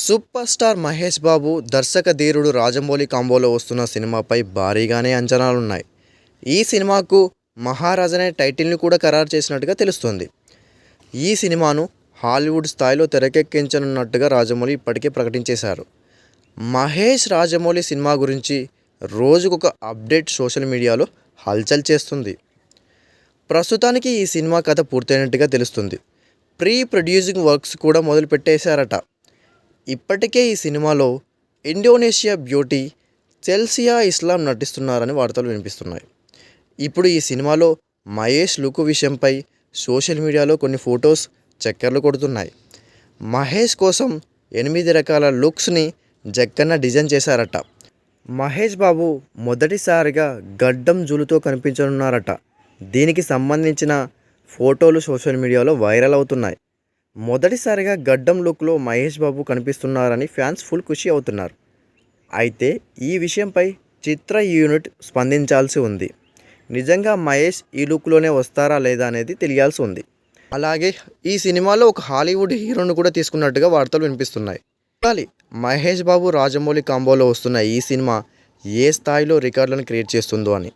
Super star Mahesh Babu దర్శక ధీరుడు రాజమౌళి కాంబోలో వస్తున్న సినిమాపై భారీగానే అంచనాలున్నాయి. ఈ సినిమాకు మహారాజ్ అనే టైటిల్ని కూడా ఖరారు చేసినట్టుగా తెలుస్తుంది. ఈ సినిమాను హాలీవుడ్ స్థాయిలో తెరకెక్కించనున్నట్టుగా రాజమౌళి ఇప్పటికే ప్రకటించేశారు. మహేష్ రాజమౌళి సినిమా గురించి రోజుకొక అప్డేట్ సోషల్ మీడియాలో హల్చల్ చేస్తుంది. ప్రస్తుతానికి ఈ సినిమా కథ పూర్తయినట్టుగా తెలుస్తుంది. ప్రీ ప్రొడ్యూసింగ్ వర్క్స్ కూడా మొదలుపెట్టేశారట. ఇప్పటికే ఈ సినిమాలో ఇండోనేషియా బ్యూటీ చెల్సియా ఇస్లాం నటిస్తున్నారని వార్తలు వినిపిస్తున్నాయి. ఇప్పుడు ఈ సినిమాలో మహేష్ లుక్ విషయంపై సోషల్ మీడియాలో కొన్ని ఫొటోస్ చక్కర్లు కొడుతున్నాయి. మహేష్ కోసం 8 రకాల లుక్స్ని జక్కన్న డిజైన్ చేశారట. మహేష్ బాబు మొదటిసారిగా గడ్డం జులుతో కనిపించనున్నారట. దీనికి సంబంధించిన ఫోటోలు సోషల్ మీడియాలో వైరల్ అవుతున్నాయి. మొదటిసారిగా గడ్డం లుక్లో మహేష్ బాబు కనిపిస్తున్నారని ఫ్యాన్స్ ఫుల్ ఖుషి అవుతున్నారు. అయితే ఈ విషయంపై చిత్ర యూనిట్ స్పందించాల్సి ఉంది. నిజంగా మహేష్ ఈ లుక్లోనే వస్తారా లేదా అనేది తెలియాల్సి ఉంది. అలాగే ఈ సినిమాలో ఒక హాలీవుడ్ హీరోను కూడా తీసుకున్నట్టుగా వార్తలు వినిపిస్తున్నాయి. చూడాలి మహేష్ బాబు రాజమౌళి కాంబోలో వస్తున్న ఈ సినిమా ఏ స్థాయిలో రికార్డులను క్రియేట్ చేస్తుందో అని.